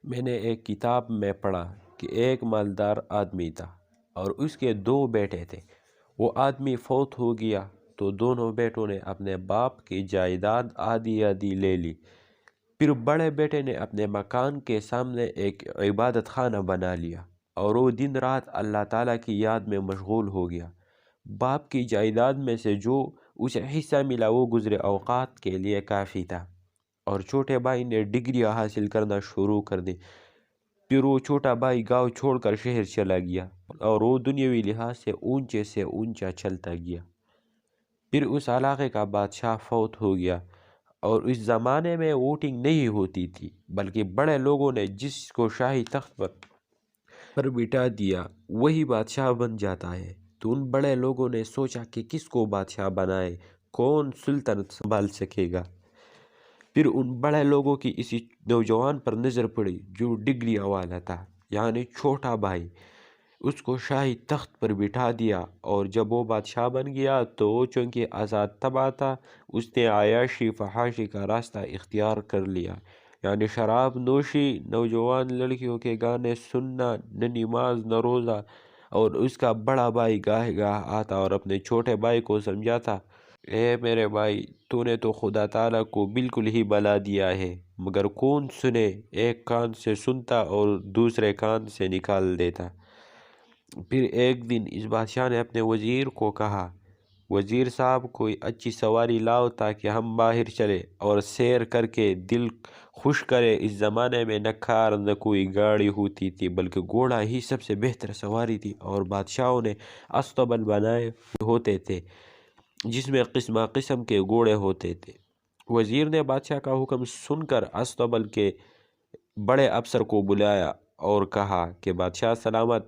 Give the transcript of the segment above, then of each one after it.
میں نے ایک کتاب میں پڑھا کہ ایک مالدار آدمی تھا اور اس کے 2 بیٹے تھے۔ وہ آدمی فوت ہو گیا تو دونوں بیٹوں نے اپنے باپ کی جائیداد آدھی آدھی لے لی۔ پھر بڑے بیٹے نے اپنے مکان کے سامنے ایک عبادت خانہ بنا لیا اور وہ دن رات اللہ تعالیٰ کی یاد میں مشغول ہو گیا۔ باپ کی جائیداد میں سے جو اسے حصہ ملا وہ گزرے اوقات کے لیے کافی تھا، اور چھوٹے بھائی نے ڈگریاں حاصل کرنا شروع کر دی۔ پھر وہ چھوٹا بھائی گاؤں چھوڑ کر شہر چلا گیا اور وہ دنیاوی لحاظ سے اونچا چلتا گیا۔ پھر اس علاقے کا بادشاہ فوت ہو گیا، اور اس زمانے میں ووٹنگ نہیں ہوتی تھی، بلکہ بڑے لوگوں نے جس کو شاہی تخت پر بٹھا دیا وہی بادشاہ بن جاتا ہے۔ تو ان بڑے لوگوں نے سوچا کہ کس کو بادشاہ بنائے، کون سلطنت سنبھال سکے گا۔ پھر ان بڑے لوگوں کی اسی نوجوان پر نظر پڑی جو ڈگریاں والا تھا، یعنی چھوٹا بھائی۔ اس کو شاہی تخت پر بٹھا دیا، اور جب وہ بادشاہ بن گیا تو وہ چونکہ آزاد طبع تھا، اس نے عیاشی فحاشی کا راستہ اختیار کر لیا، یعنی شراب نوشی، نوجوان لڑکیوں کے گانے سننا، نہ نماز نہ روزہ۔ اور اس کا بڑا بھائی گاہ گاہ آتا اور اپنے چھوٹے بھائی کو سمجھاتا، اے میرے بھائی، تو نے تو خدا تعالیٰ کو بالکل ہی بھلا دیا ہے، مگر کون سنے، ایک کان سے سنتا اور دوسرے کان سے نکال دیتا۔ پھر ایک دن اس بادشاہ نے اپنے وزیر کو کہا، وزیر صاحب کوئی اچھی سواری لاؤ تاکہ ہم باہر چلے اور سیر کر کے دل خوش کرے۔ اس زمانے میں نہ کار نہ کوئی گاڑی ہوتی تھی، بلکہ گھوڑا ہی سب سے بہتر سواری تھی، اور بادشاہوں نے استبل بنائے ہوتے تھے جس میں قسم قسم کے گھوڑے ہوتے تھے۔ وزیر نے بادشاہ کا حکم سن کر استبل کے بڑے افسر کو بلایا اور کہا کہ بادشاہ سلامت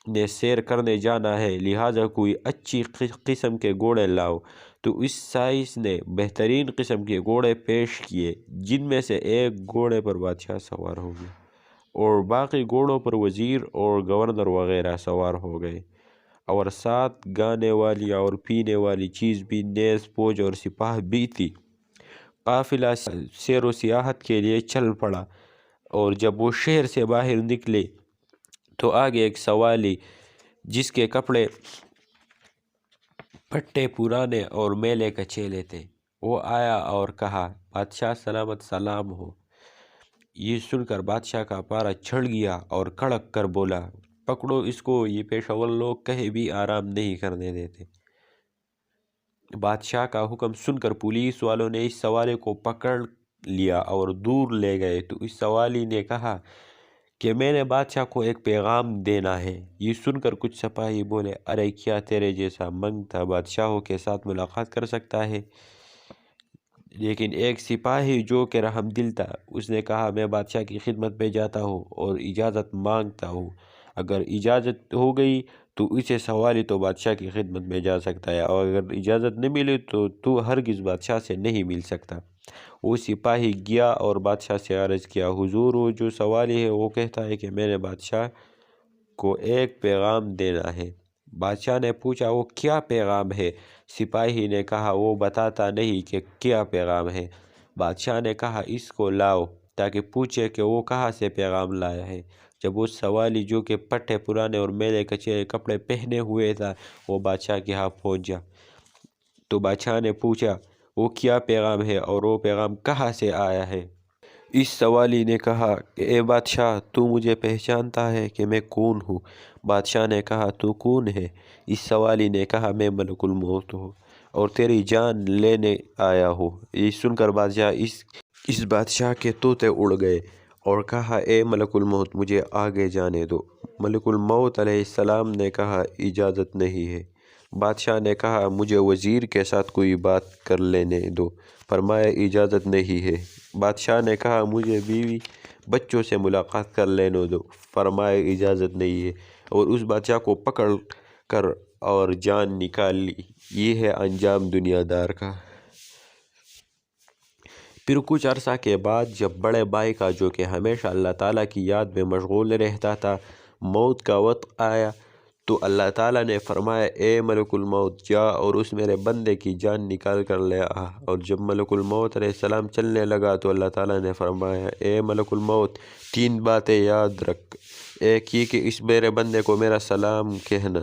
نے سیر کرنے جانا ہے، لہٰذا کوئی اچھی قسم کے گھوڑے لاؤ۔ تو اس سائس نے بہترین قسم کے گھوڑے پیش کیے، جن میں سے ایک گھوڑے پر بادشاہ سوار ہو گیا اور باقی گھوڑوں پر وزیر اور گورنر وغیرہ سوار ہو گئے، اور ساتھ گانے والی اور پینے والی چیز بھی، نیز فوج اور سپاہ بھی تھی۔ قافلہ سیر و سیاحت کے لیے چل پڑا، اور جب وہ شہر سے باہر نکلے تو آگے ایک سوالی جس کے کپڑے پھٹے پرانے اور میلے کچیلے تھے، وہ آیا اور کہا، بادشاہ سلامت سلام ہو۔ یہ سن کر بادشاہ کا پارا چڑھ گیا اور کڑک کر بولا، پکڑو اس کو، یہ پیشور لوگ کہیں بھی آرام نہیں کرنے دیتے۔ بادشاہ کا حکم سن کر پولیس والوں نے اس سوالے کو پکڑ لیا اور دور لے گئے۔ تو اس سوالی نے کہا کہ میں نے بادشاہ کو ایک پیغام دینا ہے۔ یہ سن کر کچھ سپاہی بولے، ارے کیا تیرے جیسا منگتا بادشاہوں کے ساتھ ملاقات کر سکتا ہے؟ لیکن ایک سپاہی جو کہ رحم دل تھا، اس نے کہا، میں بادشاہ کی خدمت میں جاتا ہوں اور اجازت مانگتا ہوں، اگر اجازت ہو گئی تو اسے سوالی تو بادشاہ کی خدمت میں جا سکتا ہے، اور اگر اجازت نہیں ملی تو ہرگز بادشاہ سے نہیں مل سکتا۔ وہ سپاہی گیا اور بادشاہ سے عرض کیا، حضور، وہ جو سوالی ہے وہ کہتا ہے کہ میں نے بادشاہ کو ایک پیغام دینا ہے۔ بادشاہ نے پوچھا، وہ کیا پیغام ہے؟ سپاہی نے کہا، وہ بتاتا نہیں کہ کیا پیغام ہے۔ بادشاہ نے کہا، اس کو لاؤ تاکہ پوچھے کہ وہ کہاں سے پیغام لایا ہے۔ جب وہ سوالی جو کہ پٹھے پرانے اور میلے کچیلے کپڑے پہنے ہوئے تھا وہ بادشاہ کے ہاں پہنچا تو بادشاہ نے پوچھا، وہ کیا پیغام ہے اور وہ پیغام کہاں سے آیا ہے؟ اس سوالی نے کہا کہ اے بادشاہ، تو مجھے پہچانتا ہے کہ میں کون ہوں؟ بادشاہ نے کہا، تو کون ہے؟ اس سوالی نے کہا، میں ملک الموت ہوں اور تیری جان لینے آیا ہوں۔ یہ سن کر بادشاہ اس بادشاہ کے طوطے اڑ گئے اور کہا، اے ملک الموت، مجھے آگے جانے دو۔ ملک الموت علیہ السلام نے کہا، اجازت نہیں ہے۔ بادشاہ نے کہا، مجھے وزیر کے ساتھ کوئی بات کر لینے دو۔ فرمایا، اجازت نہیں ہے۔ بادشاہ نے کہا، مجھے بیوی بچوں سے ملاقات کر لینے دو۔ فرمایا، اجازت نہیں ہے، اور اس بادشاہ کو پکڑ کر اور جان نکال لی۔ یہ ہے انجام دنیا دار کا۔ پھر کچھ عرصہ کے بعد جب بڑے بھائی کا، جو کہ ہمیشہ اللہ تعالیٰ کی یاد میں مشغول رہتا تھا، موت کا وقت آیا تو اللہ تعالیٰ نے فرمایا اے ملک الموت جا اور اس میرے بندے کی جان نکال کر لے آ۔ اور جب ملک الموت علیہ السلام چلنے لگا تو اللہ تعالیٰ نے فرمایا اے ملک الموت 3 باتیں یاد رکھ، ایک یہ کہ اس میرے بندے کو میرا سلام کہنا،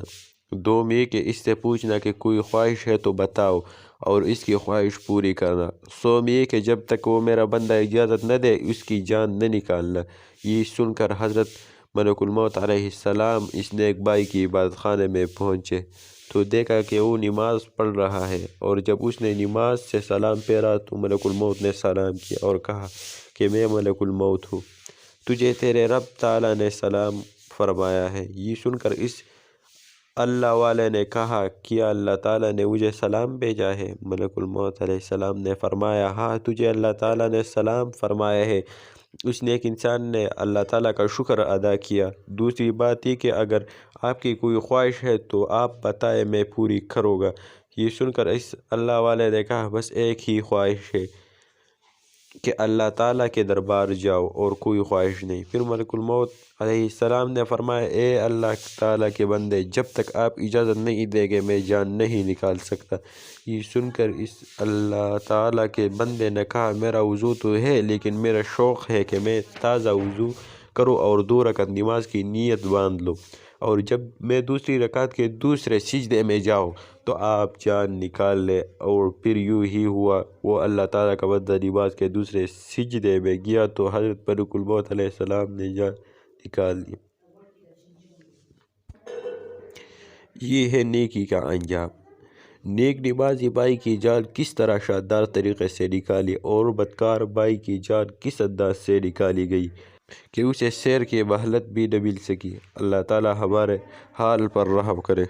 2 یہ کہ اس سے پوچھنا کہ کوئی خواہش ہے تو بتاؤ اور اس کی خواہش پوری کرنا، 100 یہ کہ جب تک وہ میرا بندہ اجازت نہ دے اس کی جان نہ نکالنا۔ یہ سن کر حضرت ملک الموت علیہ السلام اس نیک بھائی کی عبادت خانے میں پہنچے تو دیکھا کہ وہ نماز پڑھ رہا ہے، اور جب اس نے نماز سے سلام پھیرا تو ملک الموت نے سلام کیا اور کہا کہ میں ملک الموت ہوں، تجھے تیرے رب تعالیٰ نے سلام فرمایا ہے۔ یہ سن کر اس اللہ والے نے کہا کیا اللہ تعالیٰ نے مجھے سلام بھیجا ہے؟ ملک الموت علیہ السلام نے فرمایا ہاں تجھے اللہ تعالیٰ نے سلام فرمایا ہے۔ اس نیک انسان نے اللہ تعالیٰ کا شکر ادا کیا۔ دوسری بات یہ کہ اگر آپ کی کوئی خواہش ہے تو آپ بتائیں میں پوری کروں گا۔ یہ سن کر اس اللہ والے نے کہا بس ایک ہی خواہش ہے کہ اللہ تعالیٰ کے دربار جاؤ اور کوئی خواہش نہیں۔ پھر ملک الموت علیہ السلام نے فرمایا اے اللہ تعالیٰ کے بندے جب تک آپ اجازت نہیں دیں گے میں جان نہیں نکال سکتا۔ یہ سن کر اس اللہ تعالیٰ کے بندے نے کہا میرا وضو تو ہے لیکن میرا شوق ہے کہ میں تازہ وضو کروں اور 2 رکعت نماز کی نیت باندھ لوں، اور جب میں دوسری رکعت کے دوسرے سجدے میں جاؤں تو آپ جان نکال لیں۔ اور پھر یوں ہی ہوا، وہ اللہ تعالیٰ کا بندہ نماز کے دوسرے سجدے میں گیا تو حضرت ملک الموت علیہ السلام نے جان نکال لی۔ یہ ہے نیکی کا انجام۔ نیک نمازی بھائی کی جان کس طرح شاندار طریقے سے نکالی اور بدکار بھائی کی جان کس انداز سے نکالی گئی کہ اسے سیر کی مہلت بھی نہ مل سکی۔ اللہ تعالیٰ ہمارے حال پر رحم کرے۔